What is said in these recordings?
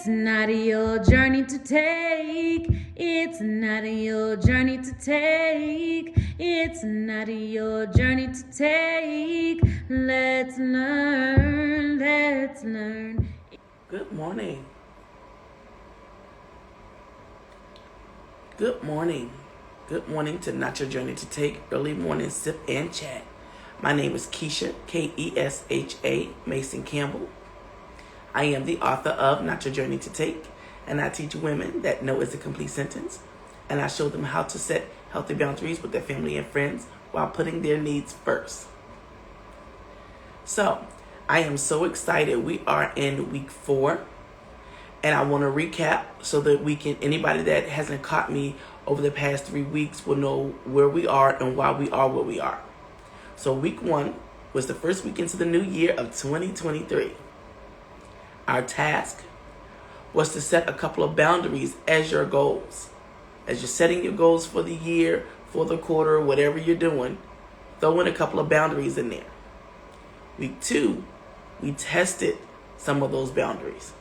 It's not your journey to take. It's not your journey to take. It's not your journey to take. Let's learn. Let's learn. Good morning. Good morning. Good morning to Not Your Journey to Take, early morning sip and chat. My name is Keisha, Kesha Mason Campbell. I am the author of Not Your Journey to Take, and I teach women that no is a complete sentence, and I show them how to set healthy boundaries with their family and friends while putting their needs first. So, I am so excited. We are in week 4, and I want to recap so that anybody that hasn't caught me over the past 3 weeks will know where we are and why we are where we are. So week 1 was the first week into the new year of 2023. Our task was to set a couple of boundaries as your goals. As you're setting your goals for the year, for the quarter, whatever you're doing, throw in a couple of boundaries in there. Week 2, we tested some of those boundaries.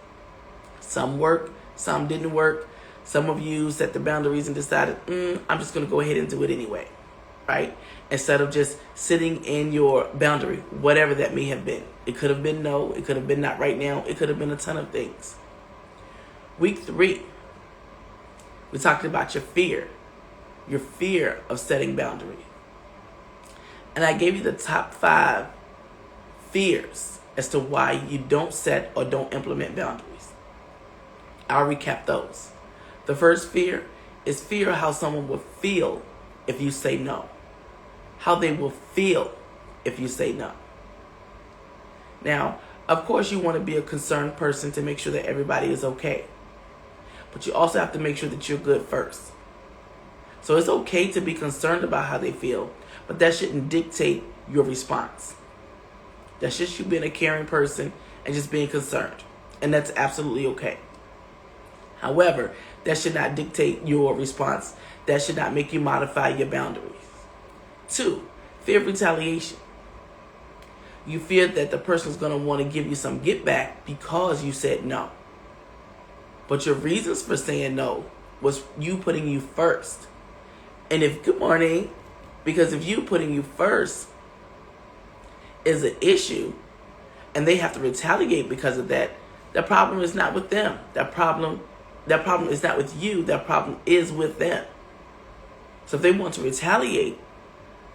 Some worked, some didn't work. Some of you set the boundaries and decided, I'm just going to go ahead and do it anyway, right? Instead of just sitting in your boundary, whatever that may have been. It could have been no, it could have been not right now, it could have been a ton of things. Week 3, we talked about your fear of setting boundaries. And I gave you the top 5 fears as to why you don't set or don't implement boundaries. I'll recap those. The first fear is fear of how someone will feel if you say no. How they will feel if you say no. Now, of course, you want to be a concerned person to make sure that everybody is okay. But you also have to make sure that you're good first. So it's okay to be concerned about how they feel, but that shouldn't dictate your response. That's just you being a caring person and just being concerned. And that's absolutely okay. However, that should not dictate your response. That should not make you modify your boundaries. 2, fear of retaliation. You fear that the person is going to want to give you some get back because you said no. But your reasons for saying no was you putting you first. And good morning, because if you putting you first is an issue and they have to retaliate because of that, the problem is not with them. That problem is not with you. That problem is with them. So if they want to retaliate,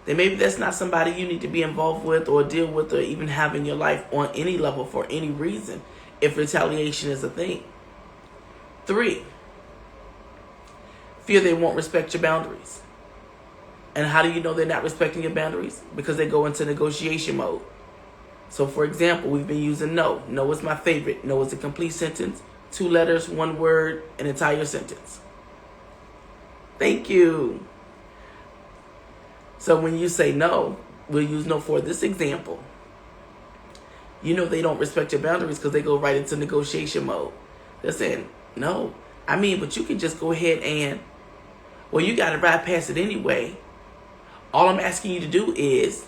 then maybe that's not somebody you need to be involved with or deal with or even have in your life on any level for any reason if retaliation is a thing. 3, fear they won't respect your boundaries. And how do you know they're not respecting your boundaries? Because they go into negotiation mode. So for example, we've been using no. No is my favorite. No is a complete sentence. 2 letters, 1 word, an entire sentence. Thank you. So when you say no, we'll use no for this example. You know they don't respect your boundaries because they go right into negotiation mode. They're saying, no, but you can just go ahead and, well, you got to ride past it anyway. All I'm asking you to do is,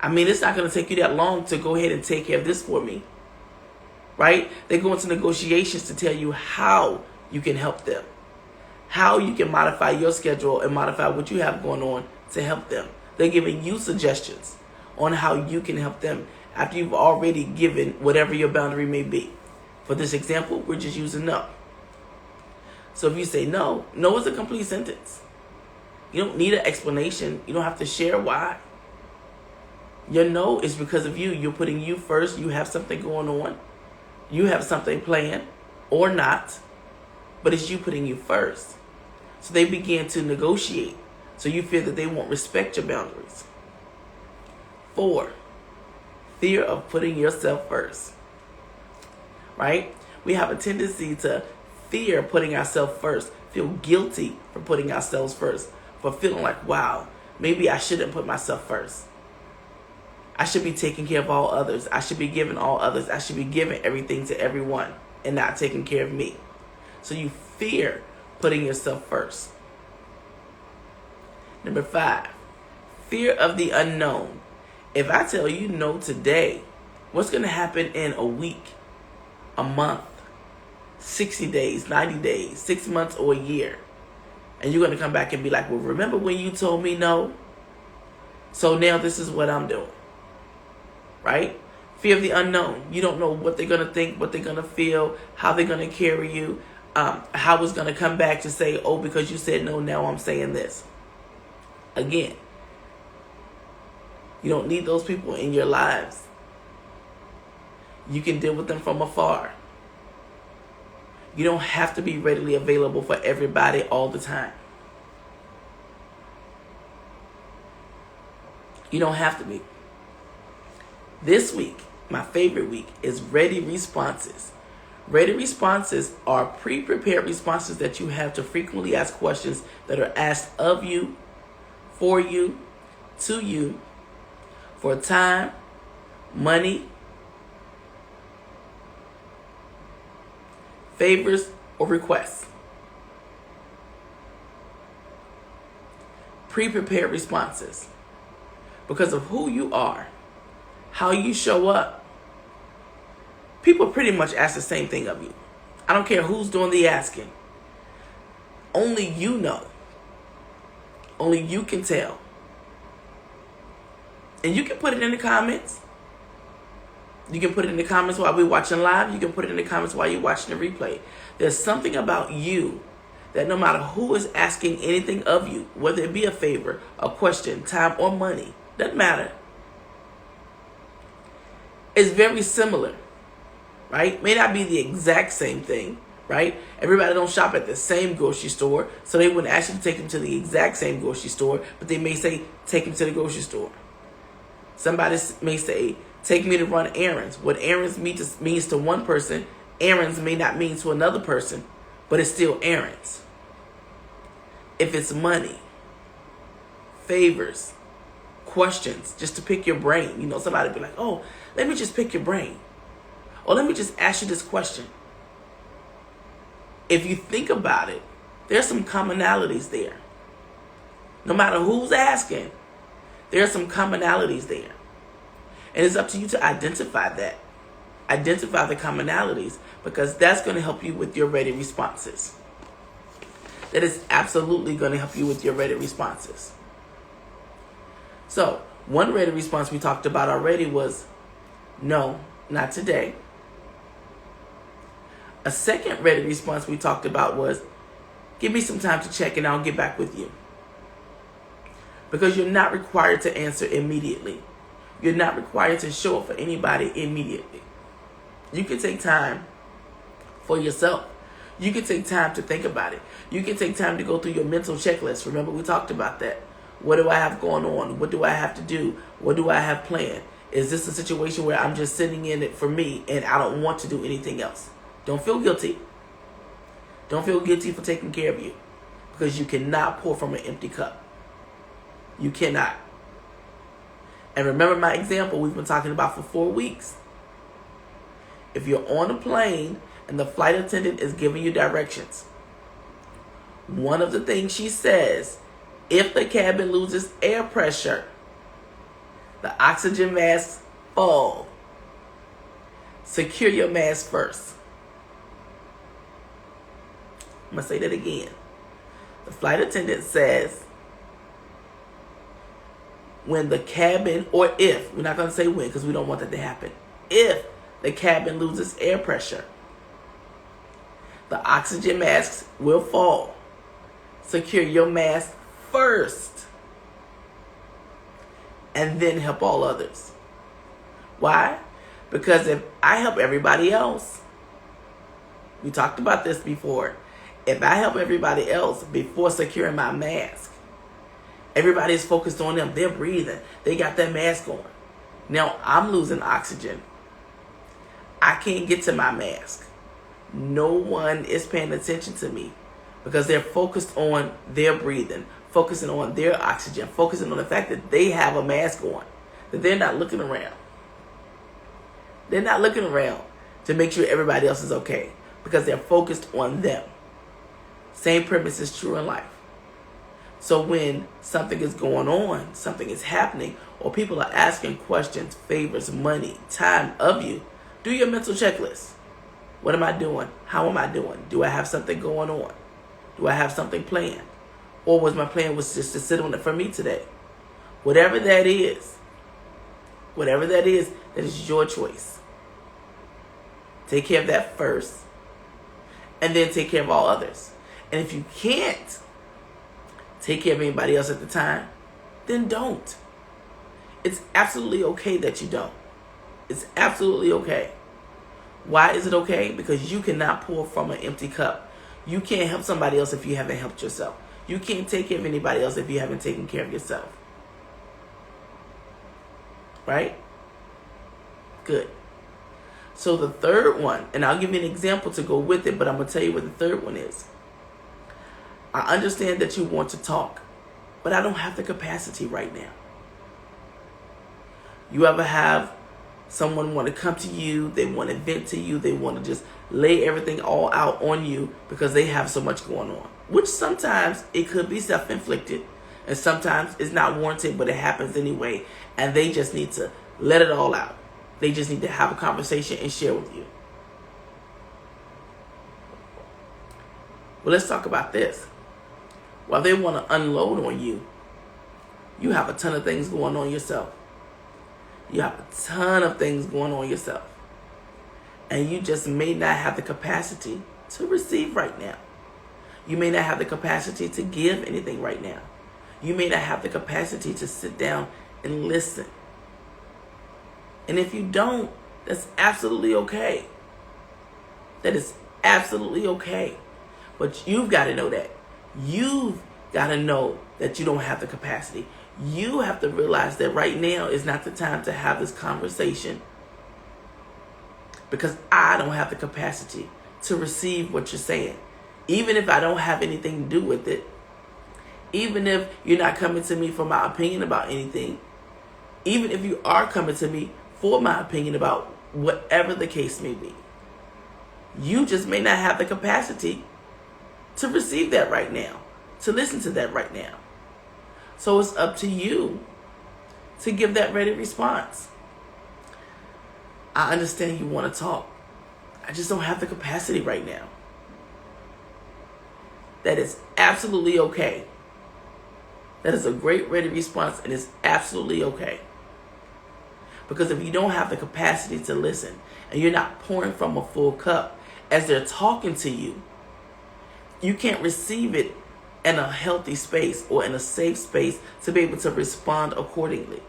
it's not going to take you that long to go ahead and take care of this for me. Right? They go into negotiations to tell you how you can help them. How you can modify your schedule and modify what you have going on to help them. They're giving you suggestions on how you can help them after you've already given whatever your boundary may be. For this example, we're just using no. So if you say no, no is a complete sentence. You don't need an explanation. You don't have to share why. Your no is because of you. You're putting you first. You have something going on. You have something planned or not, but it's you putting you first. So they begin to negotiate. So you feel that they won't respect your boundaries. 4, fear of putting yourself first. Right? We have a tendency to fear putting ourselves first, feel guilty for putting ourselves first, for feeling like, wow, maybe I shouldn't put myself first. I should be taking care of all others. I should be giving all others. I should be giving everything to everyone and not taking care of me. So you fear putting yourself first. Number 5, fear of the unknown. If I tell you no today, what's going to happen in a week, a month, 60 days, 90 days, 6 months, or a year. And you're going to come back and be like, well, remember when you told me no? So now this is what I'm doing. Right? Fear of the unknown. You don't know what they're going to think, what they're going to feel, how they're going to carry you, how it's going to come back to say, oh, because you said no, now I'm saying this. Again, you don't need those people in your lives. You can deal with them from afar. You don't have to be readily available for everybody all the time. You don't have to be. This week, my favorite week, is ready responses. Ready responses are pre-prepared responses that you have to frequently ask questions that are asked of you, for you, to you, for time, money, favors, or requests. Pre-prepared responses. Because of who you are, how you show up, people pretty much ask the same thing of you. I don't care who's doing the asking. Only you know. Only you can tell. And you can put it in the comments. You can put it in the comments while we're watching live. You can put it in the comments while you're watching the replay. There's something about you that no matter who is asking anything of you, whether it be a favor, a question, time, or money, doesn't matter. It's very similar, right? May not be the exact same thing, right? Everybody don't shop at the same grocery store, so they wouldn't ask you to take them to the exact same grocery store, but they may say, take them to the grocery store. Somebody may say, take me to run errands. What errands means to one person, errands may not mean to another person, but it's still errands. If it's money, favors, questions, just to pick your brain. You know, somebody be like, oh, let me just pick your brain. Or let me just ask you this question. If you think about it, there's some commonalities there. No matter who's asking, there are some commonalities there. And it's up to you to identify that. Identify the commonalities, because that's going to help you with your ready responses. That is absolutely going to help you with your ready responses. So, one ready response we talked about already was, no, not today. A second ready response we talked about was, give me some time to check and I'll get back with you. Because you're not required to answer immediately. You're not required to show up for anybody immediately. You can take time for yourself. You can take time to think about it. You can take time to go through your mental checklist. Remember, we talked about that. What do I have going on? What do I have to do? What do I have planned? Is this a situation where I'm just sitting in it for me and I don't want to do anything else? Don't feel guilty. Don't feel guilty for taking care of you, because you cannot pour from an empty cup. You cannot. And remember my example we've been talking about for 4 weeks. If you're on a plane and the flight attendant is giving you directions, one of the things she says, if the cabin loses air pressure, the oxygen masks fall. Secure your mask first. I'm going to say that again. The flight attendant says, when the cabin, or if, we're not going to say when because we don't want that to happen, if the cabin loses air pressure, the oxygen masks will fall. Secure your mask first, and then help all others. Why? Because if I help everybody else, we talked about this before, if I help everybody else before securing my mask, everybody's focused on them. They're breathing. They got that mask on. Now I'm losing oxygen. I can't get to my mask. No one is paying attention to me because they're focused on their breathing, focusing on their oxygen, focusing on the fact that they have a mask on, that they're not looking around. They're not looking around to make sure everybody else is okay because they're focused on them. Same premise is true in life. So when something is going on, something is happening, or people are asking questions, favors, money, time of you, do your mental checklist. What am I doing? How am I doing? Do I have something going on? Do I have something planned? Or was my plan was just to sit on it for me today? Whatever that is, that is your choice. Take care of that first, and then take care of all others. And if you can't take care of anybody else at the time, then don't. It's absolutely okay that you don't. It's absolutely okay. Why is it okay? Because you cannot pour from an empty cup. You can't help somebody else if you haven't helped yourself. You can't take care of anybody else if you haven't taken care of yourself. Right? Good. So the third one, and I'll give you an example to go with it, but I'm going to tell you what the third one is. I understand that you want to talk, but I don't have the capacity right now. You ever have someone want to come to you, they want to vent to you, they want to just lay everything all out on you because they have so much going on, which sometimes it could be self-inflicted and sometimes it's not warranted, but it happens anyway, and they just need to let it all out. They just need to have a conversation and share with you. Well, let's talk about this. While they want to unload on you, you have a ton of things going on yourself. You have a ton of things going on yourself. And you just may not have the capacity to receive right now. You may not have the capacity to give anything right now. You may not have the capacity to sit down and listen. And if you don't, that's absolutely okay. That is absolutely okay. But you've got to know that. You've got to know that you don't have the capacity. You have to realize that right now is not the time to have this conversation because I don't have the capacity to receive what you're saying. Even if I don't have anything to do with it, even if you're not coming to me for my opinion about anything, even if you are coming to me for my opinion about whatever the case may be, you just may not have the capacity to receive that right now, to listen to that right now. So it's up to you to give that ready response. I understand you want to talk. I just don't have the capacity right now. That is absolutely okay. That is a great ready response, and it's absolutely okay. Because if you don't have the capacity to listen and you're not pouring from a full cup as they're talking to you, you can't receive it in a healthy space or in a safe space to be able to respond accordingly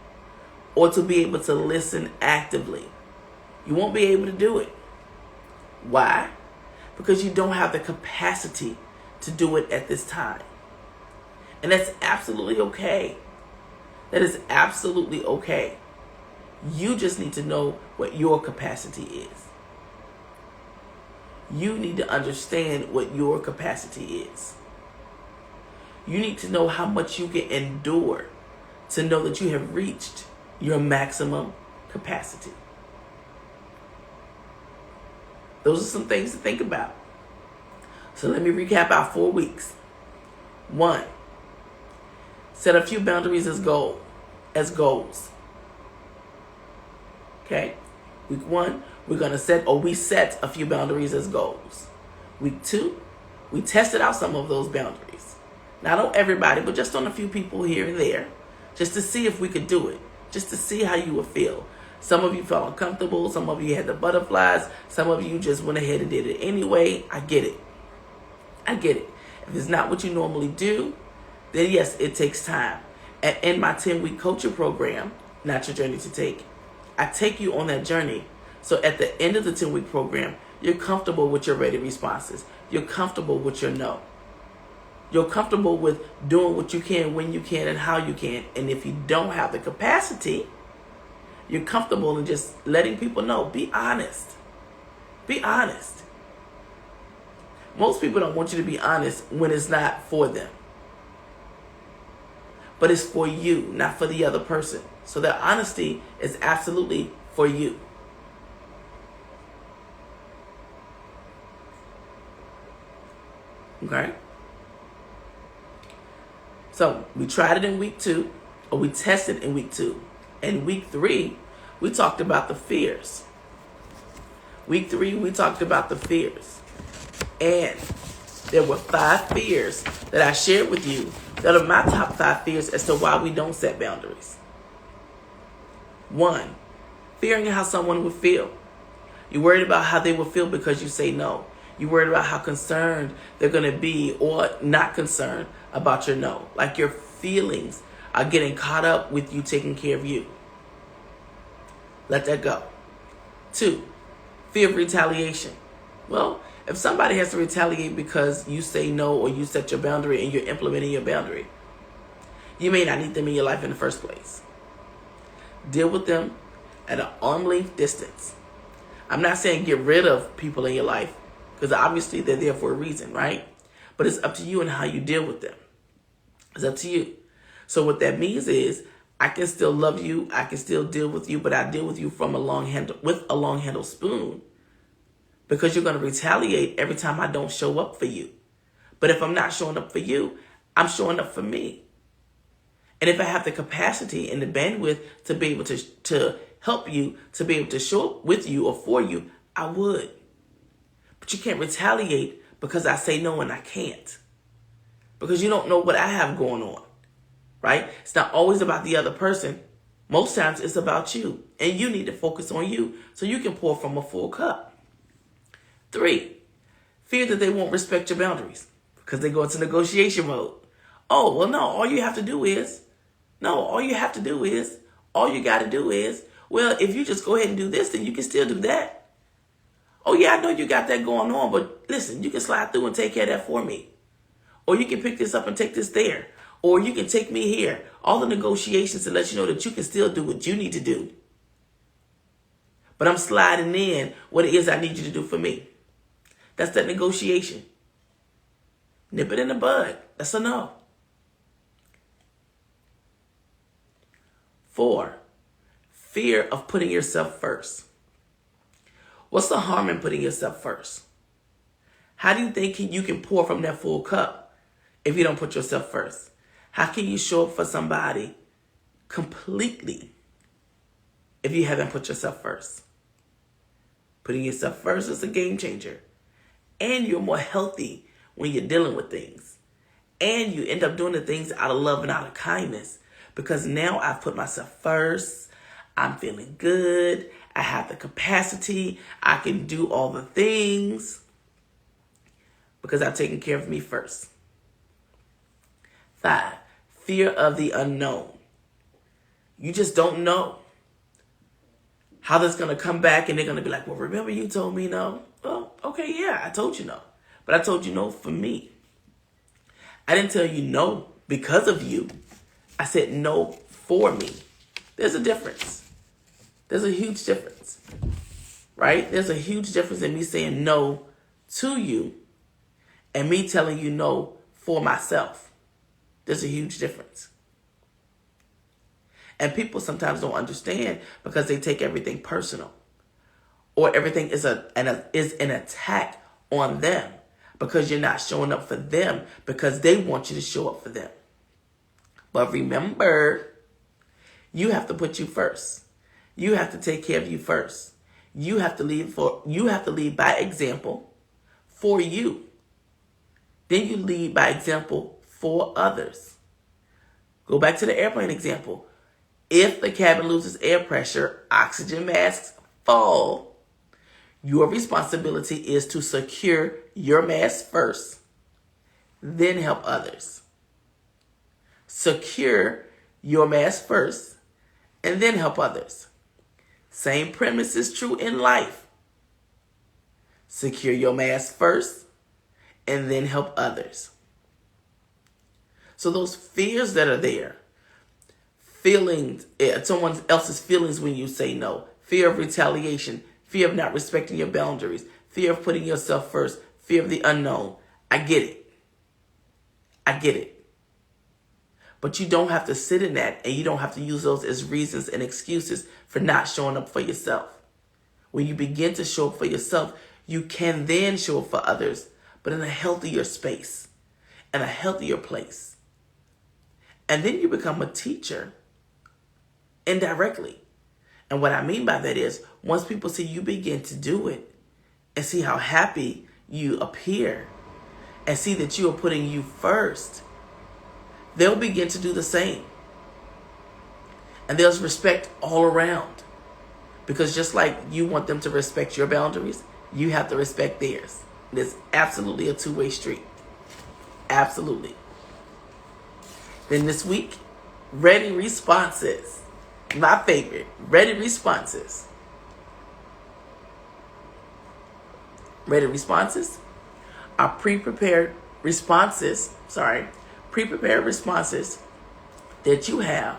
or to be able to listen actively. You won't be able to do it. Why? Because you don't have the capacity to do it at this time. And that's absolutely okay. That is absolutely okay. You just need to know what your capacity is. You need to understand what your capacity is. You need to know how much you can endure to know that you have reached your maximum capacity. Those are some things to think about. So let me recap our 4 weeks. 1, set a few boundaries as goals. Okay? Week 1, we set a few boundaries as goals. Week 2, we tested out some of those boundaries. Not on everybody, but just on a few people here and there. Just to see if we could do it. Just to see how you would feel. Some of you felt uncomfortable. Some of you had the butterflies. Some of you just went ahead and did it anyway. I get it. If it's not what you normally do, then yes, it takes time. And in my 10-week coaching program, Not Your Journey to Take, I take you on that journey. So at the end of the 10-week program, you're comfortable with your ready responses. You're comfortable with your no. You're comfortable with doing what you can, when you can, and how you can. And if you don't have the capacity, you're comfortable in just letting people know. Be honest. Be honest. Most people don't want you to be honest when it's not for them. But it's for you, not for the other person. So that honesty is absolutely for you. Okay? So we tried it in week 2, or we tested in week 2. In week 3, we talked about the fears. Week 3, we talked about the fears. And there were 5 fears that I shared with you that are my top 5 fears as to why we don't set boundaries. 1, fearing how someone will feel. You're worried about how they will feel because you say no. You're worried about how concerned they're going to be or not concerned about your no. Like your feelings are getting caught up with you taking care of you. Let that go. 2, fear of retaliation. Well, if somebody has to retaliate because you say no or you set your boundary and you're implementing your boundary, you may not need them in your life in the first place. Deal with them at an arm's length distance. I'm not saying get rid of people in your life, because obviously they're there for a reason, right? But it's up to you and how you deal with them. It's up to you. So what that means is I can still love you, I can still deal with you, but I deal with you from a long handle spoon, because you're going to retaliate every time I don't show up for you. But if I'm not showing up for you, I'm showing up for me. And if I have the capacity and the bandwidth to be able to help you, to be able to show up with you or for you, I would. But you can't retaliate because I say no and I can't. Because you don't know what I have going on, right? It's not always about the other person. Most times it's about you. And you need to focus on you so you can pour from a full cup. 3, fear that they won't respect your boundaries because they go into negotiation mode. Oh, well, no, all you got to do is, well, if you just go ahead and do this, then you can still do that. Oh, yeah, I know you got that going on, but listen, you can slide through and take care of that for me. Or you can pick this up and take this there. Or you can take me here. All the negotiations to let you know that you can still do what you need to do. But I'm sliding in what it is I need you to do for me. That's that negotiation. Nip it in the bud. That's a no. 4, fear of putting yourself first. What's the harm in putting yourself first? How do you think you can pour from that full cup if you don't put yourself first? How can you show up for somebody completely if you haven't put yourself first? Putting yourself first is a game changer. And you're more healthy when you're dealing with things. And you end up doing the things out of love and out of kindness. Because now I've put myself first. I'm feeling good. I have the capacity. I can do all the things. Because I've taken care of me first. 5, fear of the unknown. You just don't know how that's going to come back, and they're going to be like, well, remember you told me no? Well, okay, yeah, I told you no. But I told you no for me. I didn't tell you no because of you. I said no for me. There's a difference. There's a huge difference, right? There's a huge difference in me saying no to you and me telling you no for myself. There's a huge difference. And people sometimes don't understand because they take everything personal. Or everything is an attack on them because you're not showing up for them because they want you to show up for them. But remember, you have to put you first. You have to take care of you first. You have to lead by example for you. Then you lead by example for others. Go back to the airplane example. If the cabin loses air pressure, oxygen masks fall. Your responsibility is to secure your mask first, then help others. Secure your mask first, and then help others. Same premise is true in life. Secure your mask first, and then help others. So those fears that are there, feelings, someone else's feelings when you say no, fear of retaliation, fear of not respecting your boundaries, fear of putting yourself first, fear of the unknown. I get it. I get it. But you don't have to sit in that, and you don't have to use those as reasons and excuses for not showing up for yourself. When you begin to show up for yourself, you can then show up for others, but in a healthier space, in a healthier place. And then you become a teacher indirectly. And what I mean by that is, once people see you begin to do it, and see how happy you appear and see that you are putting you first, they'll begin to do the same. And there's respect all around. Because just like you want them to respect your boundaries, you have to respect theirs. It's absolutely a two-way street. Absolutely. Then this week, ready responses. My favorite, ready responses. Ready responses are pre-prepared responses that you have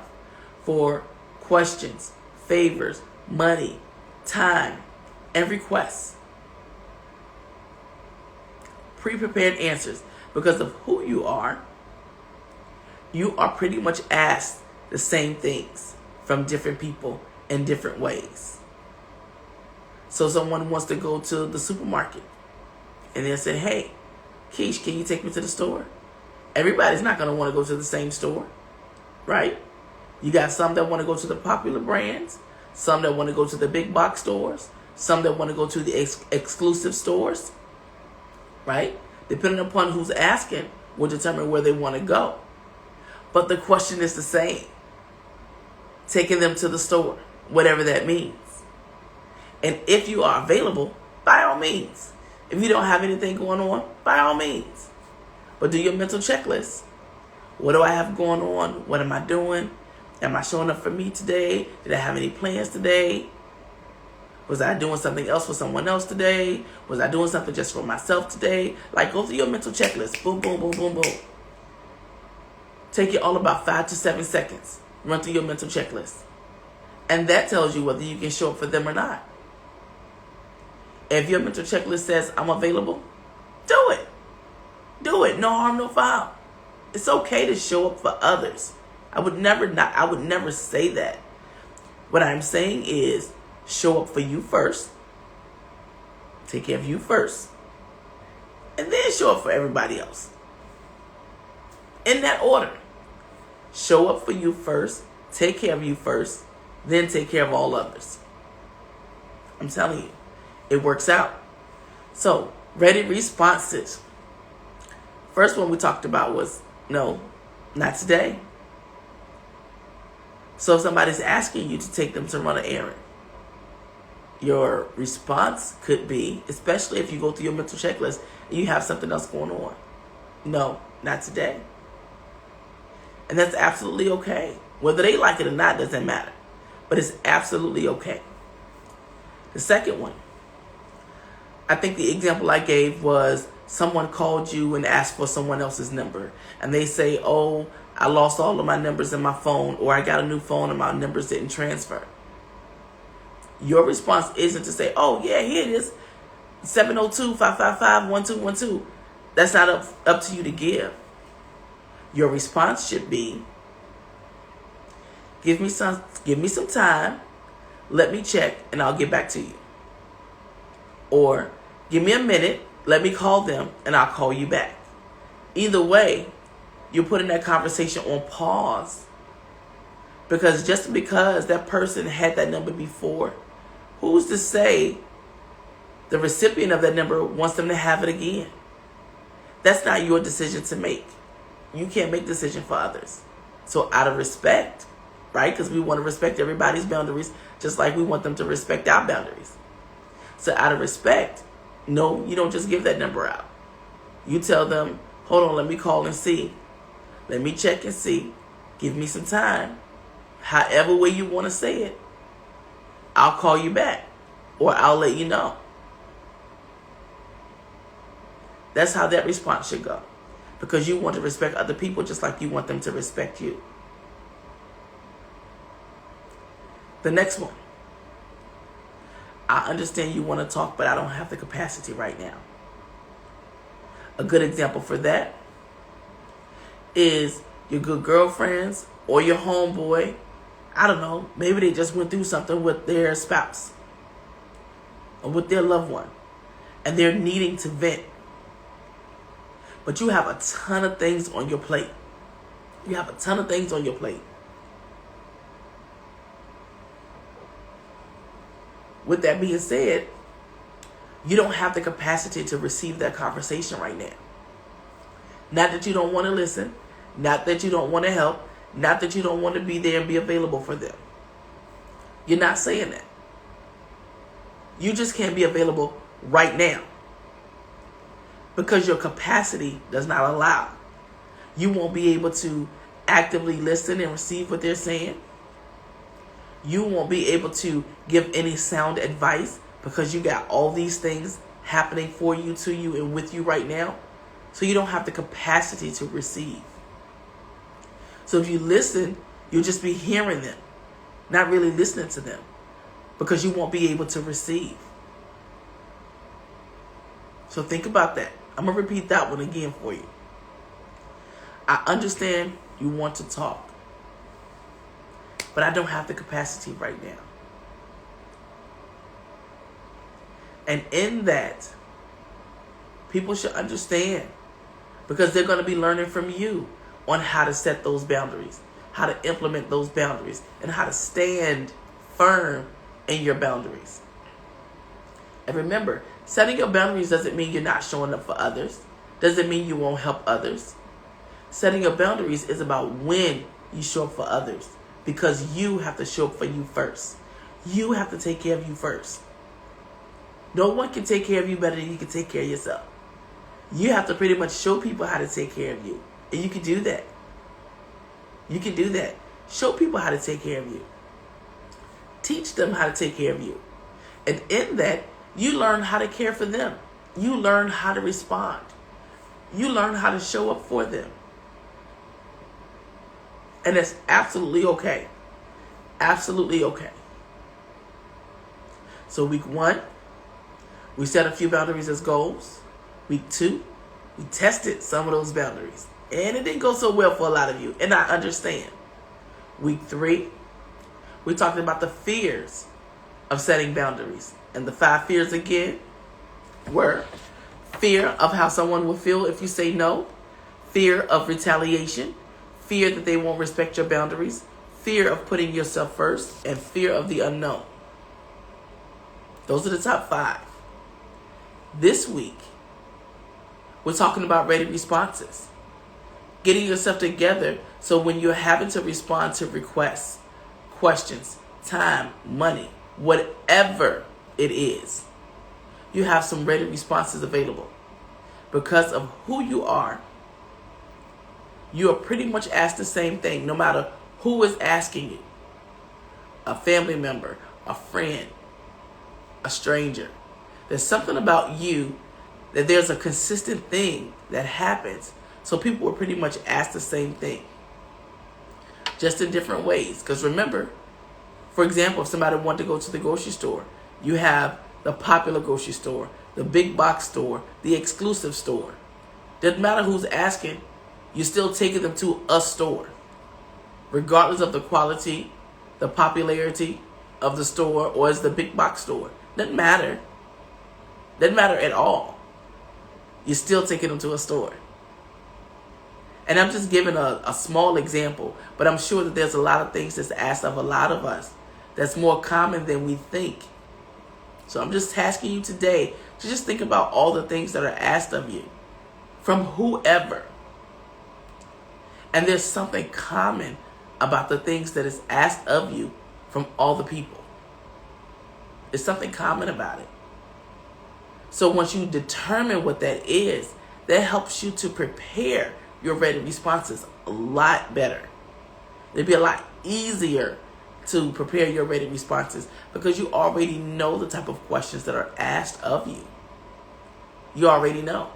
for questions, favors, money, time, and requests. Pre-prepared answers. Because of who you are pretty much asked the same things from different people in different ways. So someone wants to go to the supermarket and they'll say, hey, Keish, can you take me to the store? Everybody's not going to want to go to the same store, right? You got some that want to go to the popular brands, some that want to go to the big box stores, some that want to go to the exclusive stores, right? Depending upon who's asking will determine where they want to go. But the question is the same. Taking them to the store, whatever that means. And if you are available, by all means. If you don't have anything going on, by all means. But do your mental checklist. What do I have going on? What am I doing? Am I showing up for me today? Did I have any plans today? Was I doing something else for someone else today? Was I doing something just for myself today? Like, go through your mental checklist. Boom, boom, boom, boom, boom. Take you all about 5 to 7 seconds. Run through your mental checklist. And that tells you whether you can show up for them or not. If your mental checklist says, I'm available, do it. Do it. No harm, no foul. It's okay to show up for others. I would never say that. What I'm saying is, show up for you first. Take care of you first. And then show up for everybody else. In that order. Show up for you first. Take care of you first. Then take care of all others. I'm telling you. It works out. So, ready responses. First one we talked about was, no, not today. So if somebody's asking you to take them to run an errand, your response could be, especially if you go through your mental checklist and you have something else going on, no, not today. And that's absolutely okay. Whether they like it or not doesn't matter. But it's absolutely okay. The second one, I think the example I gave was someone called you and asked for someone else's number. And they say, oh, I lost all of my numbers in my phone, or I got a new phone and my numbers didn't transfer. Your response isn't to say, oh, yeah, here it is, 702-555-1212. That's not up to you to give. Your response should be, give me some time, let me check, and I'll get back to you. Or, give me a minute, let me call them, and I'll call you back. Either way, you're putting that conversation on pause. Because just because that person had that number before, who's to say the recipient of that number wants them to have it again? That's not your decision to make. You can't make decisions for others. So out of respect, right? Because we want to respect everybody's boundaries, just like we want them to respect our boundaries. So out of respect, no, you don't just give that number out. You tell them, hold on, let me call and see. Let me check and see. Give me some time. However way you want to say it, I'll call you back. Or I'll let you know. That's how that response should go. Because you want to respect other people just like you want them to respect you. The next one. I understand you want to talk, but I don't have the capacity right now. A good example for that is your good girlfriends or your homeboy. I don't know. Maybe they just went through something with their spouse or with their loved one, and they're needing to vent. But you have a ton of things on your plate. You have a ton of things on your plate. With that being said, You don't have the capacity to receive that conversation right now. Not that you don't want to listen, not that you don't want to help, not that you don't want to be there and be available for them. You're not saying that. You just can't be available right now because your capacity does not allow. You won't be able to actively listen and receive what they're saying. You won't be able to give any sound advice because you got all these things happening for you, to you, and with you right now. So you don't have the capacity to receive. So if you listen, you'll just be hearing them, not really listening to them, because you won't be able to receive. So think about that. I'm going to repeat that one again for you. I understand you want to talk, but I don't have the capacity right now. And in that, people should understand, because they're going to be learning from you on how to set those boundaries, how to implement those boundaries, and how to stand firm in your boundaries. And remember, setting your boundaries doesn't mean you're not showing up for others. Doesn't mean you won't help others. Setting your boundaries is about when you show up for others, because you have to show up for you first. You have to take care of you first. No one can take care of you better than you can take care of yourself. You have to pretty much show people how to take care of you. And you can do that. You can do that. Show people how to take care of you. Teach them how to take care of you. And in that, you learn how to care for them. You learn how to respond. You learn how to show up for them. And that's absolutely okay. Absolutely okay. So week 1, we set a few boundaries as goals. Week 2, we tested some of those boundaries. And it didn't go so well for a lot of you. And I understand. Week 3, we talked about the fears of setting boundaries. And the 5 fears again were fear of how someone will feel if you say no, fear of retaliation, fear that they won't respect your boundaries, fear of putting yourself first, and fear of the unknown. Those are the top 5. This week, we're talking about ready responses. Getting yourself together so when you're having to respond to requests, questions, time, money, whatever it is, you have some ready responses available. Because of who you are pretty much asked the same thing, no matter who is asking you. A family member, a friend, a stranger. There's something about you that there's a consistent thing that happens. So people will pretty much ask the same thing, just in different ways. Because remember, for example, if somebody wanted to go to the grocery store, you have the popular grocery store, the big box store, the exclusive store. Doesn't matter who's asking, you're still taking them to a store. Regardless of the quality, the popularity of the store, or is the big box store. Doesn't matter. Doesn't matter at all. You're still taking them to a store. And I'm just giving a small example, but I'm sure that there's a lot of things that's asked of a lot of us that's more common than we think. So I'm just asking you today to just think about all the things that are asked of you from whoever. And there's something common about the things that is asked of you from all the people. There's something common about it. So once you determine what that is, that helps you to prepare your ready responses a lot better. It'd be a lot easier to prepare your ready responses because you already know the type of questions that are asked of you. You already know.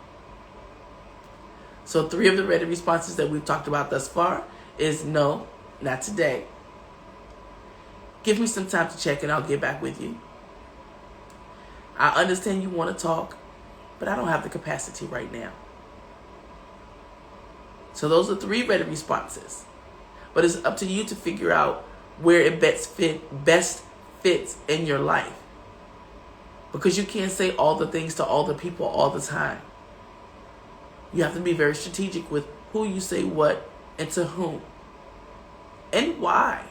So 3 of the ready responses that we've talked about thus far is no, not today. Give me some time to check and I'll get back with you. I understand you want to talk, but I don't have the capacity right now. So those are 3 ready responses. But it's up to you to figure out where it best fits in your life. Because you can't say all the things to all the people all the time. You have to be very strategic with who you say what and to whom. And why,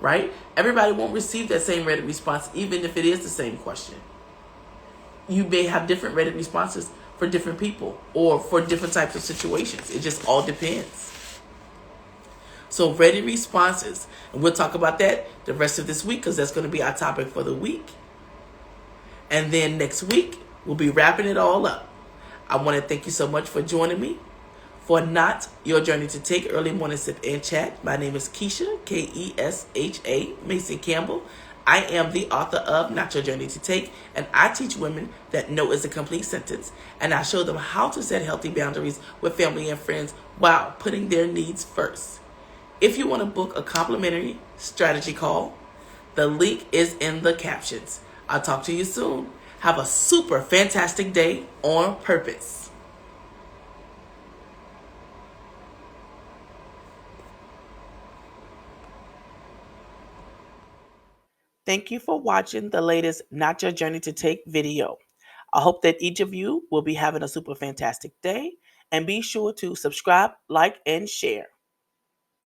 right? Everybody won't receive that same ready response, even if it is the same question. you may have different ready responses for different people or for different types of situations. It just all depends. So ready responses, and we'll talk about that the rest of this week because that's going to be our topic for the week. And then next week, we'll be wrapping it all up. I want to thank you so much for joining me for Not Your Journey to Take Early Morning Sip and Chat. My name is Keisha, Kesha Mason Campbell. I am the author of Not Your Journey to Take, and I teach women that no is a complete sentence, and I show them how to set healthy boundaries with family and friends while putting their needs first. If you want to book a complimentary strategy call, the link is in the captions. I'll talk to you soon. Have a super fantastic day on purpose. Thank you for watching the latest Not Your Journey to Take video. I hope that each of you will be having a super fantastic day, and be sure to subscribe, like, and share.